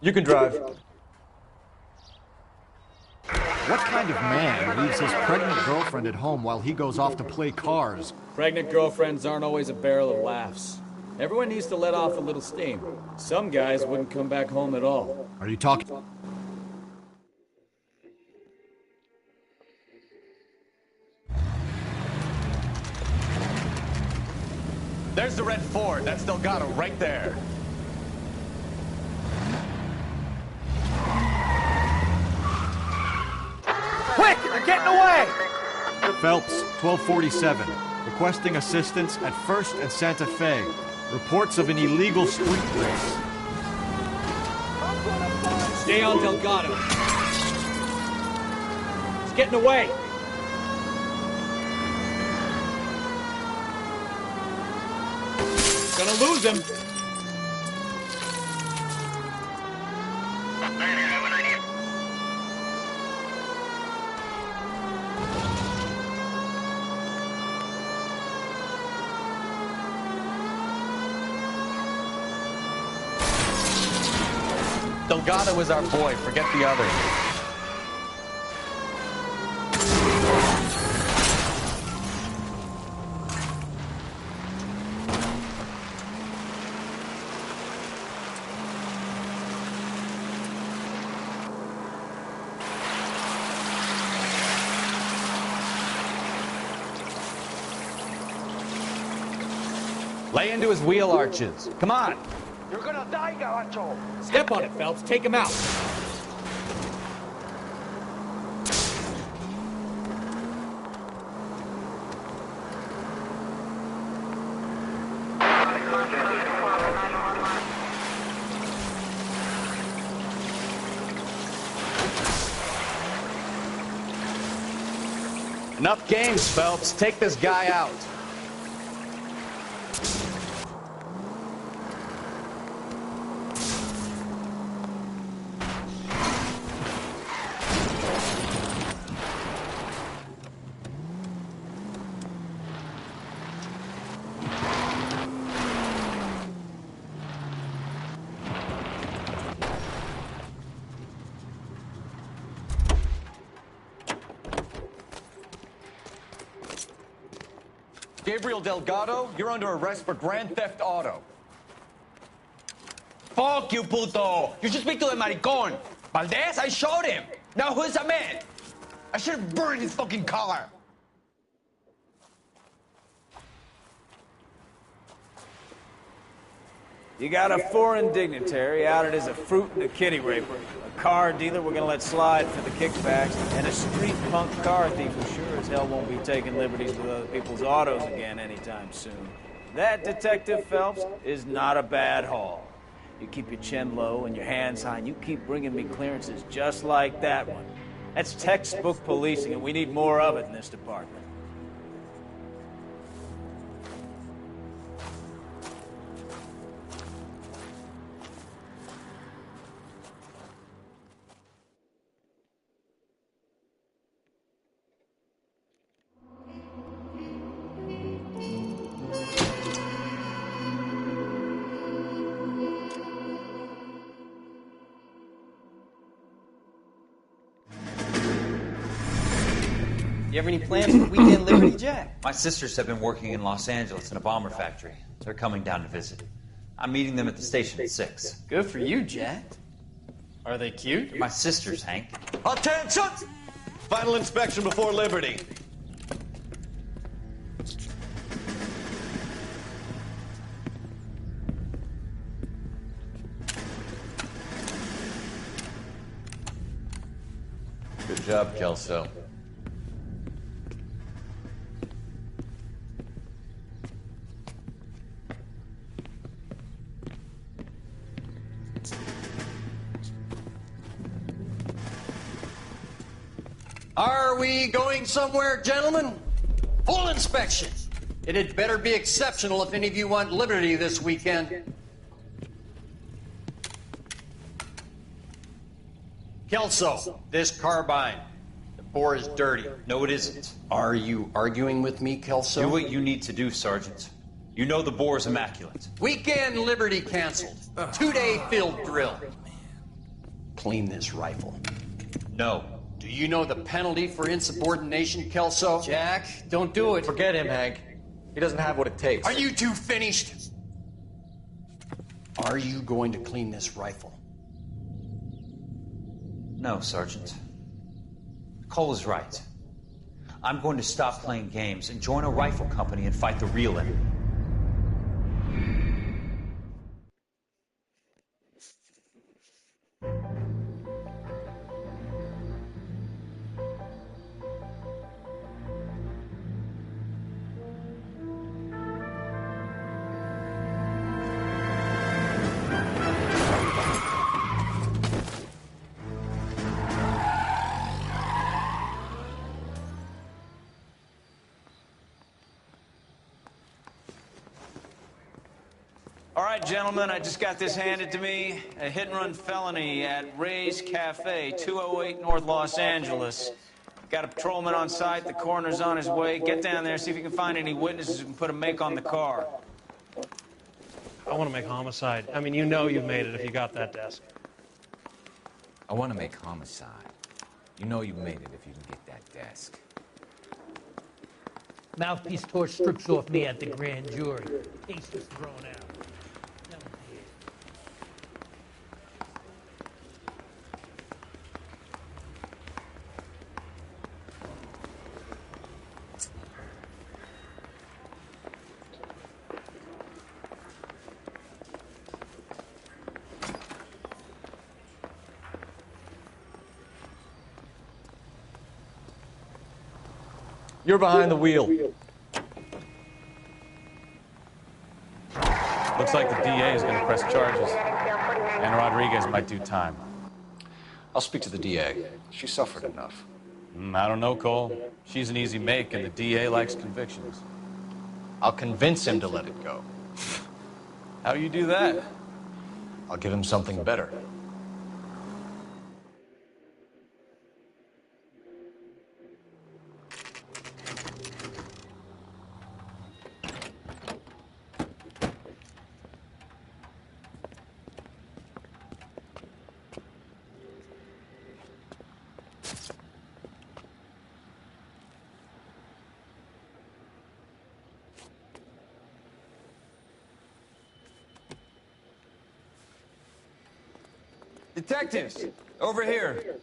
You can drive. What kind of man leaves his pregnant girlfriend at home while he goes off to play cars? Pregnant girlfriends aren't always a barrel of laughs. Everyone needs to let off a little steam. Some guys wouldn't come back home at all. Are you talking? There's the red Ford. That's Delgado right there. Quick! They're getting away! Phelps, 1247. Requesting assistance at 1st and Santa Fe. Reports of an illegal street race. Stay on Delgado. He's getting away. Gonna lose him. Delgado is our boy. Forget the others. Lay into his wheel arches. Come on. You're gonna die, Garacho! Step on it, Phelps. Take him out. Enough games, Phelps. Take this guy out. Gabriel Delgado, you're under arrest for grand theft auto. Fuck you, puto! You should speak to the maricon. Valdez, I showed him. Now who's the man? I should have burned his fucking car. You got a foreign dignitary outed as a fruit and a kitty raper, a car dealer we're gonna let slide for the kickbacks, and a street punk car thief who sure as hell won't be taking liberties with other people's autos again anytime soon. That, Detective Phelps, is not a bad haul. You keep your chin low and your hands high, and you keep bringing me clearances just like that one. That's textbook policing, and we need more of it in this department. You have any plans for the weekend, Liberty Jack? My sisters have been working in Los Angeles in a bomber factory. They're coming down to visit. I'm meeting them at the station at 6. Good for you, Jack. Are they cute? My sisters, Hank. Attention! Final inspection before liberty. Good job, Kelso. Are we going somewhere, gentlemen? Full inspection. It had better be exceptional if any of you want liberty this weekend. Kelso, this carbine. The bore is dirty. No, it isn't. Are you arguing with me, Kelso? Do what you need to do, Sergeant. You know the bore's immaculate. Weekend liberty canceled. 2-day field drill. clean this rifle? No. Do you know the penalty for insubordination, Kelso? Jack, don't do it. Forget him, Hank. He doesn't have what it takes. Are you two finished? Are you going to clean this rifle? No, Sergeant. Cole is right. I'm going to stop playing games and join a rifle company and fight the real enemy. All right, gentlemen, I just got this handed to me. A hit-and-run felony at Ray's Cafe, 208 North Los Angeles. Got a patrolman on site. The coroner's on his way. Get down there, see if you can find any witnesses who can put a make on the car. I want to make homicide. I mean, you know you've made it if you got that desk. I want to make homicide. You know you made it if you can get that desk. Mouthpiece torch strips off me at the grand jury. Case was thrown out. No one here. You're behind the wheel. Looks like the DA is going to press charges. And Rodriguez might do time. I'll speak to the DA. She suffered enough. I don't know, Cole. She's an easy make, and the DA likes convictions. I'll convince him to let it go. How do you do that? I'll give him something better. Detectives, over here.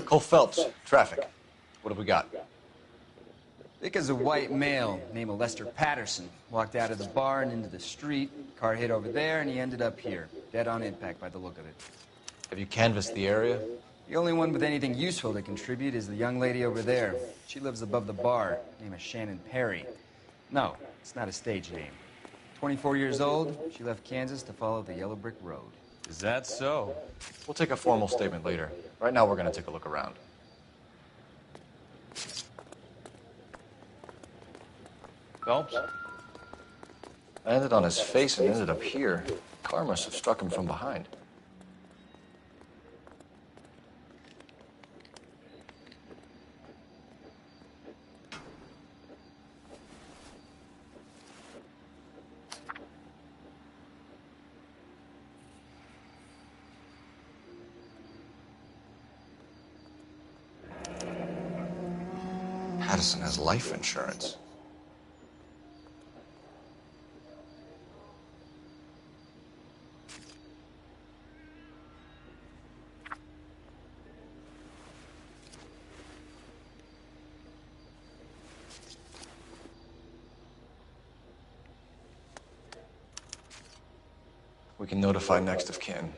Cole Phelps, traffic. What have we got? Thick as a white male named Lester Patterson. Walked out of the bar and into the street. Car hit over there, and he ended up here. Dead on impact by the look of it. Have you canvassed the area? The only one with anything useful to contribute is the young lady over there. She lives above the bar. Name is Shannon Perry. No, it's not a stage name. 24 years old, she left Kansas to follow the yellow brick road. Is that so? We'll take a formal statement later. Right now, we're going to take a look around. Phelps? I landed on his face and ended up here. Car must have struck him from behind. Patterson has life insurance. We can notify next of kin.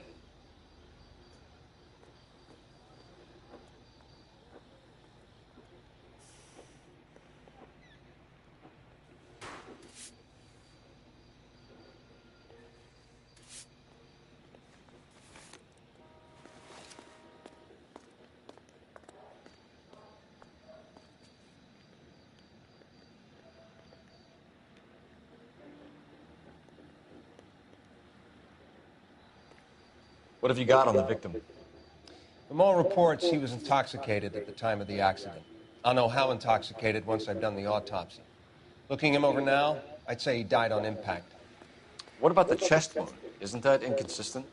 What have you got on the victim? From all reports, he was intoxicated at the time of the accident. I'll know how intoxicated once I've done the autopsy. Looking him over now, I'd say he died on impact. What about the chest wound? Isn't that inconsistent?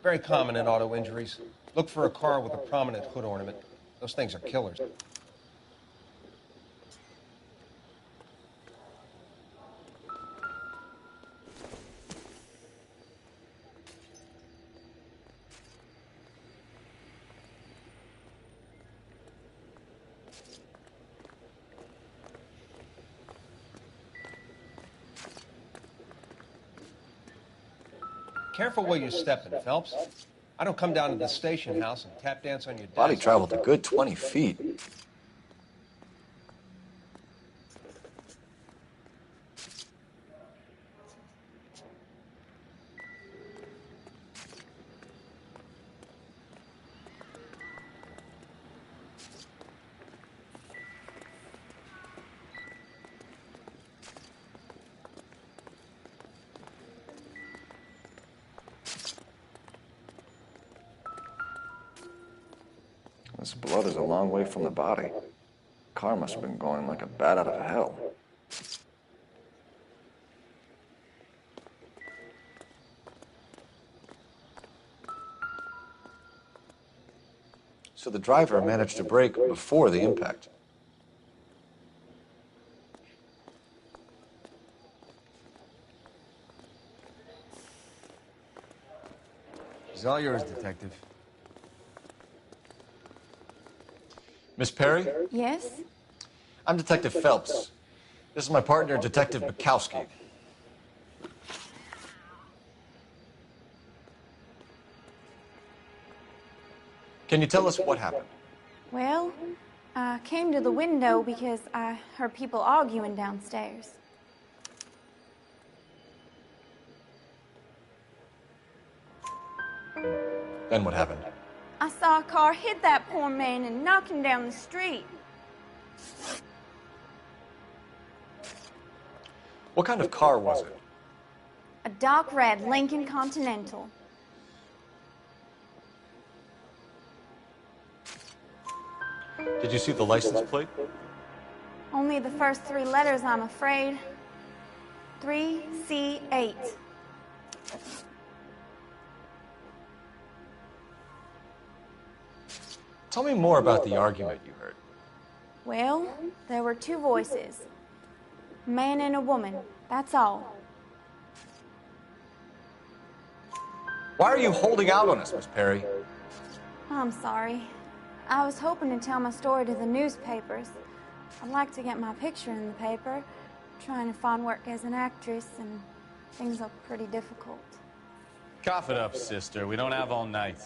Very common in auto injuries. Look for a car with a prominent hood ornament. Those things are killers. Careful where you're stepping, Phelps. I don't come down to the station house and tap dance on your desk. Body traveled a good 20 feet. This blood is a long way from the body. Car must have been going like a bat out of hell. So the driver managed to brake before the impact. It's all yours, Detective. Miss Perry? Yes? I'm Detective Phelps. This is my partner, Detective Bukowski. Can you tell us what happened? Well, I came to the window because I heard people arguing downstairs. Then what happened? I saw a car hit that poor man and knock him down the street. What kind of car was it? A dark red Lincoln Continental. Did you see the license plate? Only the first three letters, I'm afraid. 3C8. Tell me more about the argument you heard. Well, there were two voices. A man and a woman, that's all. Why are you holding out on us, Miss Perry? I'm sorry. I was hoping to tell my story to the newspapers. I'd like to get my picture in the paper. Trying to find work as an actress, and things are pretty difficult. Cough it up, sister. We don't have all night.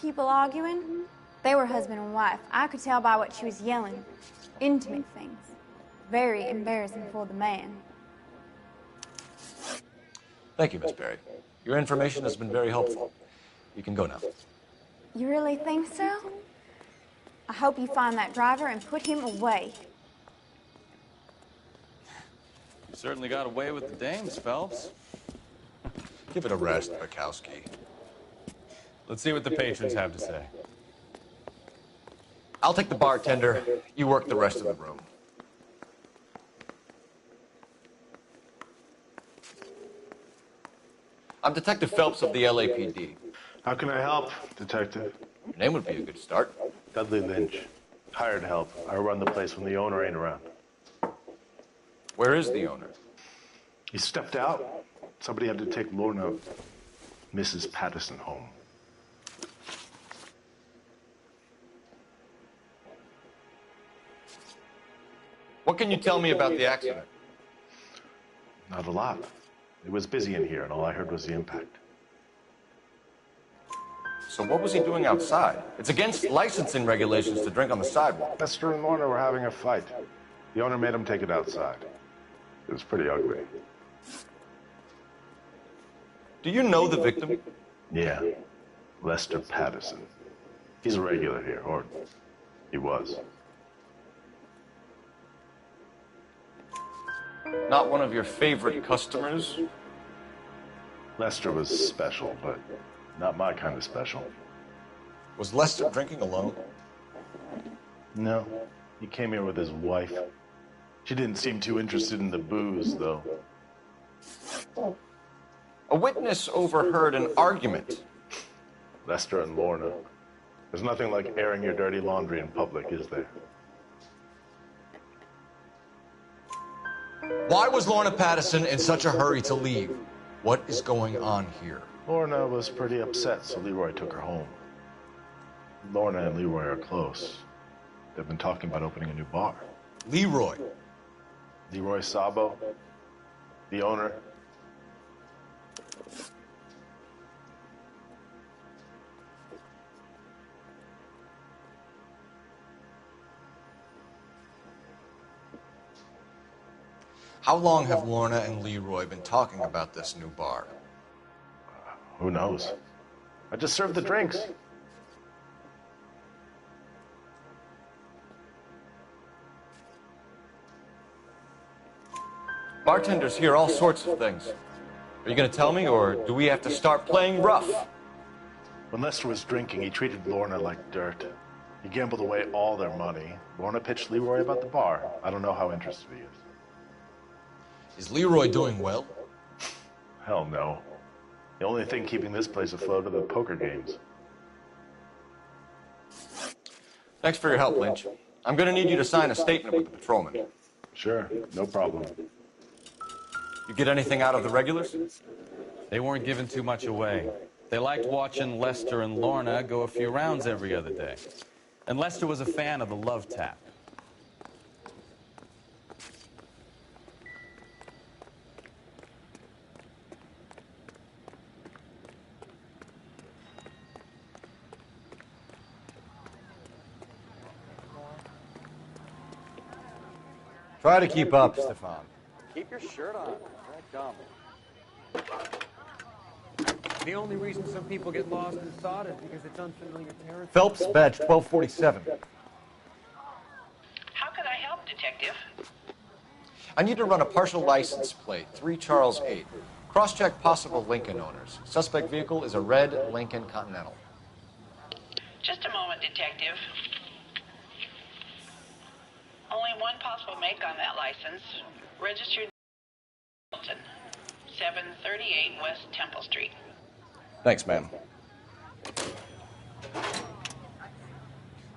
People arguing? They were husband and wife. I could tell by what she was yelling. Intimate things. Very embarrassing for the man. Thank you, Miss Perry. Your information has been very helpful. You can go now. You really think so? I hope you find that driver and put him away. You certainly got away with the dames, Phelps. Give it a rest, Bukowski. Let's see what the patrons have to say. I'll take the bartender. You work the rest of the room. I'm Detective Phelps of the LAPD. How can I help, Detective? Your name would be a good start. Dudley Lynch. Hired help. I run the place when the owner ain't around. Where is the owner? He stepped out. Somebody had to take Lorna, Mrs. Patterson, home. What can you tell me about the accident? Not a lot. It was busy in here, and all I heard was the impact. So what was he doing outside? It's against licensing regulations to drink on the sidewalk. Lester and Lorna were having a fight. The owner made him take it outside. It was pretty ugly. Do you know the victim? Yeah. Lester Patterson. He's a regular here, or he was. Not one of your favorite customers? Lester was special, but not my kind of special. Was Lester drinking alone? No. He came here with his wife. She didn't seem too interested in the booze, though. A witness overheard an argument. Lester and Lorna. There's nothing like airing your dirty laundry in public, is there? Why was Lorna Patterson in such a hurry to leave? What is going on here? Lorna was pretty upset, so Leroy took her home. Lorna and Leroy are close. They've been talking about opening a new bar. Leroy? Leroy Sabo, the owner. How long have Lorna and Leroy been talking about this new bar? Who knows? I just served the drinks. Bartenders hear all sorts of things. Are you going to tell me, or do we have to start playing rough? When Lester was drinking, he treated Lorna like dirt. He gambled away all their money. Lorna pitched Leroy about the bar. I don't know how interested he is. Is Leroy doing well? Hell no. The only thing keeping this place afloat are the poker games. Thanks for your help, Lynch. I'm going to need you to sign a statement with the patrolman. Sure, no problem. You get anything out of the regulars? They weren't giving too much away. They liked watching Lester and Lorna go a few rounds every other day. And Lester was a fan of the love tap. Try to keep up, Stefan. Keep your shirt on. Dumb. The only reason some people get lost in sod is because it's unfamiliar territory. Phelps, badge 1247. How can I help, Detective? I need to run a partial license plate, 3 Charles 8. Cross-check possible Lincoln owners. Suspect vehicle is a red Lincoln Continental. Just a moment, Detective. Only one possible make on that license. Registered Milton, 738 West Temple Street. Thanks, ma'am.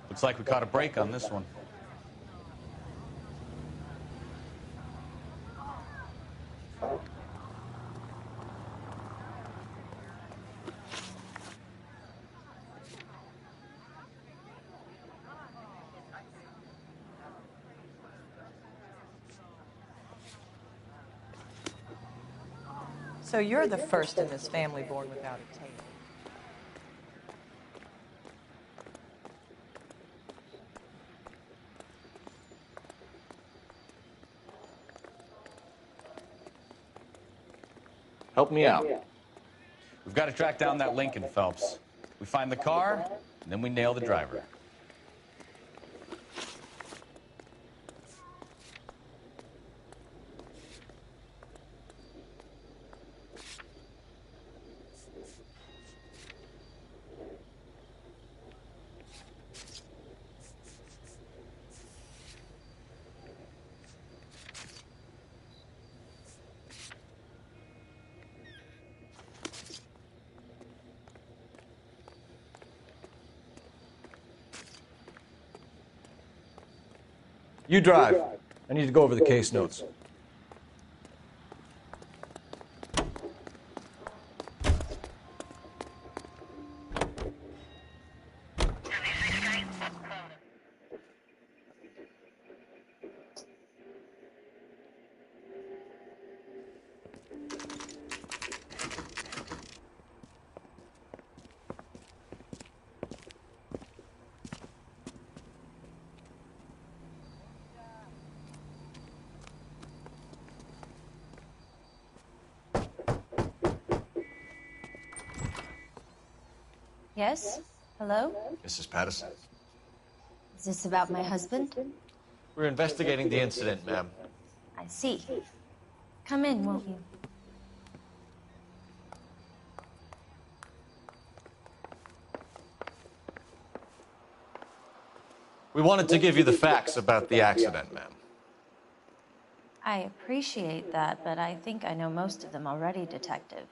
Looks like we caught a break on this one. So you're the first in this family born without a tail. Help me out. We've got to track down that Lincoln, Phelps. We find the car, and then we nail the driver. You drive. I need to go over the case notes. Yes? Hello? Mrs. Patterson. Is this about my husband? We're investigating the incident, ma'am. I see. Come in, won't you? We wanted to give you the facts about the accident, ma'am. I appreciate that, but I think I know most of them already, Detective.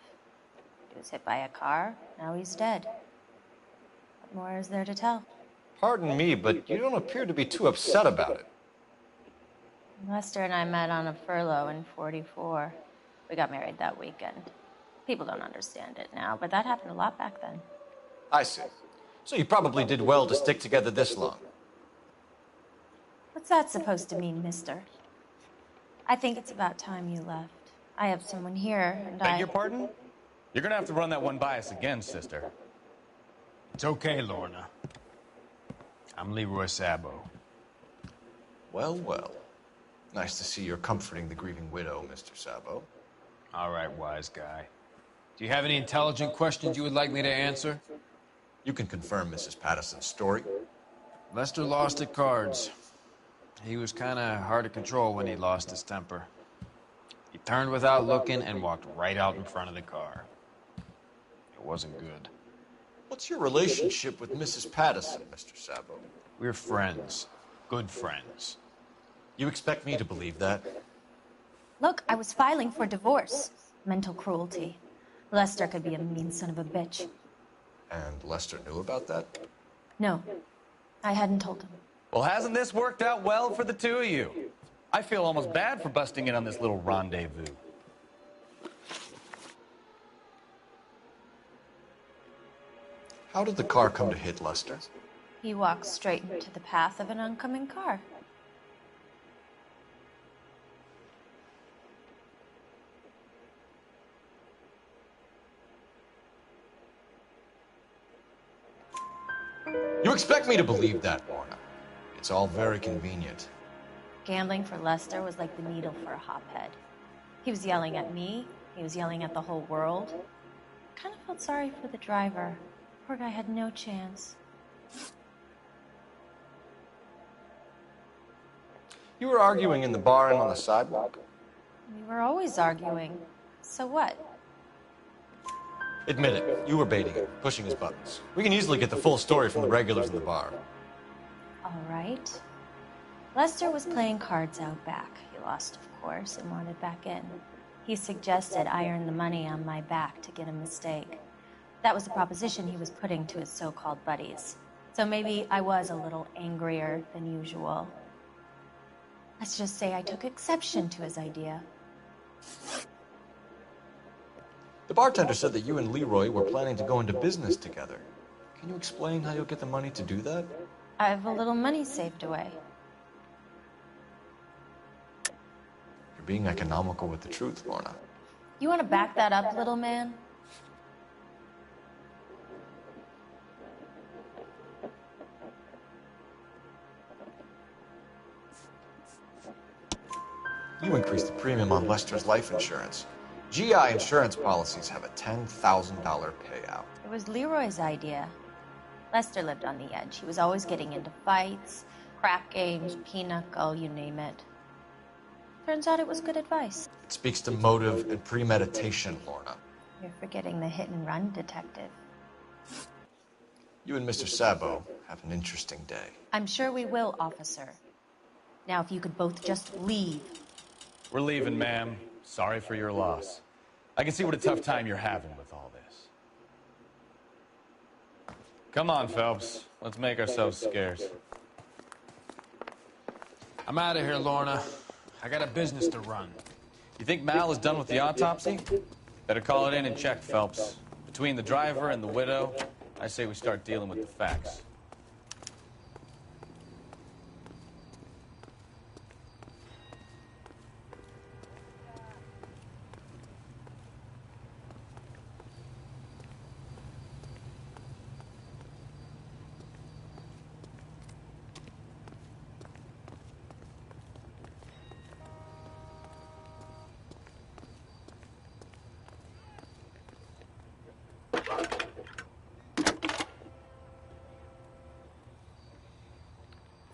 He was hit by a car. Now he's dead. What more is there to tell? Pardon me, but you don't appear to be too upset about it. Lester and I met on a furlough in '44. We got married that weekend. People don't understand it now, but that happened a lot back then. I see. So you probably did well to stick together this long. What's that supposed to mean, mister? I think it's about time you left. I have someone here, and Beg your pardon? You're gonna have to run that one by us again, sister. It's okay, Lorna. I'm Leroy Sabo. Well, well. Nice to see you're comforting the grieving widow, Mr. Sabo. All right, wise guy. Do you have any intelligent questions you would like me to answer? You can confirm Mrs. Patterson's story. Lester lost at cards. He was kind of hard to control when he lost his temper. He turned without looking and walked right out in front of the car. It wasn't good. What's your relationship with Mrs. Patterson, Mr. Sabo? We're friends. Good friends. You expect me to believe that? Look, I was filing for divorce. Mental cruelty. Lester could be a mean son of a bitch. And Lester knew about that? No, I hadn't told him. Well, hasn't this worked out well for the two of you? I feel almost bad for busting in on this little rendezvous. How did the car come to hit Lester? He walked straight into the path of an oncoming car. You expect me to believe that, Lorna? It's all very convenient. Gambling for Lester was like the needle for a hophead. He was yelling at me. He was yelling at the whole world. I kind of felt sorry for the driver. Poor guy had no chance. You were arguing in the bar and on the sidewalk? We were always arguing. So what? Admit it, you were baiting him, pushing his buttons. We can easily get the full story from the regulars in the bar. All right. Lester was playing cards out back. He lost, of course, and wanted back in. He suggested I earn the money on my back to get a mistake. That was the proposition he was putting to his so-called buddies. So maybe I was a little angrier than usual. Let's just say I took exception to his idea. The bartender said that you and Leroy were planning to go into business together. Can you explain how you'll get the money to do that? I have a little money saved away. You're being economical with the truth, Lorna. You want to back that up, little man? You increased the premium on Lester's life insurance. GI insurance policies have a $10,000 payout. It was Leroy's idea. Lester lived on the edge. He was always getting into fights, crap games, pinochle, you name it. Turns out it was good advice. It speaks to motive and premeditation, Lorna. You're forgetting the hit-and-run detective. You and Mr. Sabo have an interesting day. I'm sure we will, officer. Now, if you could both just leave. We're leaving, ma'am. Sorry for your loss. I can see what a tough time you're having with all this. Come on, Phelps. Let's make ourselves scarce. I'm out of here, Lorna. I got a business to run. You think Mal is done with the autopsy? Better call it in and check, Phelps. Between the driver and the widow, I say we start dealing with the facts.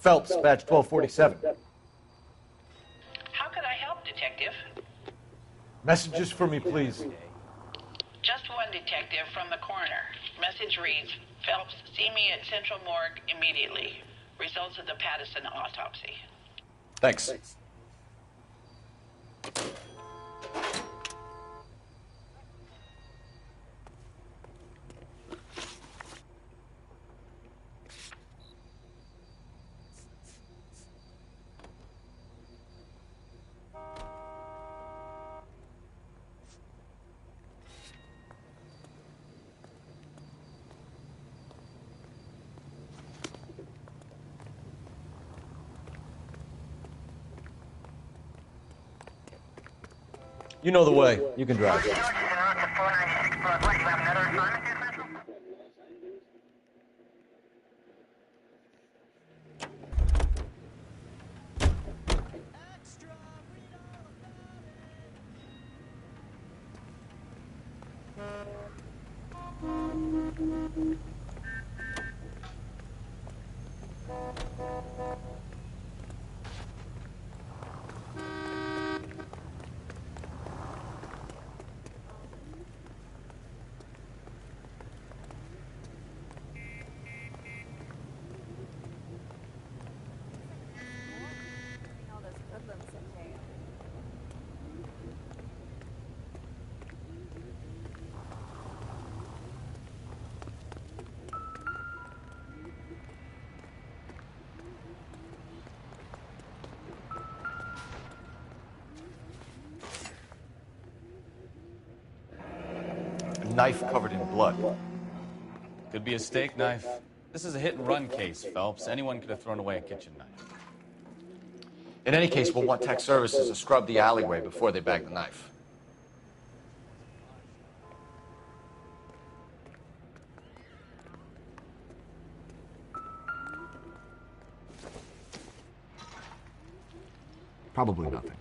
Phelps, badge 1247. How could I help, Detective? Messages for me, please. Just one detective from the coroner. Message reads, Phelps, see me at Central Morgue immediately. Results of the Patterson autopsy. Thanks. You know the way. You can drive. A knife covered in blood. Could be a steak knife. This is a hit-and-run case, Phelps. Anyone could have thrown away a kitchen knife. In any case, we'll want tech services to scrub the alleyway before they bag the knife. Probably nothing.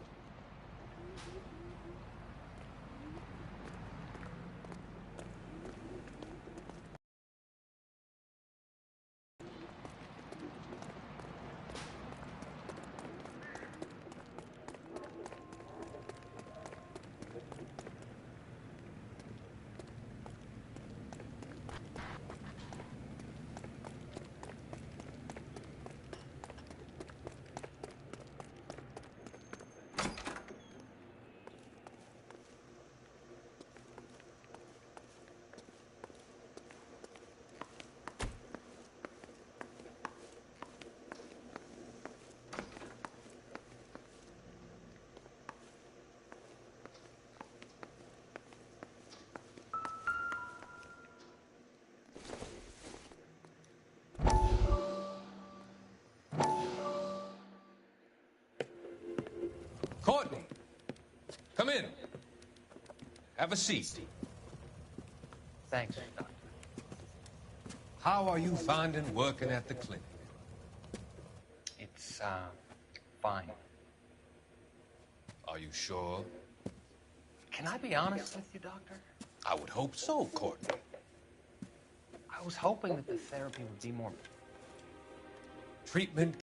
Courtney, come in. Have a seat. Thanks, Doctor. How are you finding working at the clinic? It's, fine. Are you sure? Can I be honest with you, Doctor? I would hope so, Courtney. I was hoping that the therapy would be more... Treatment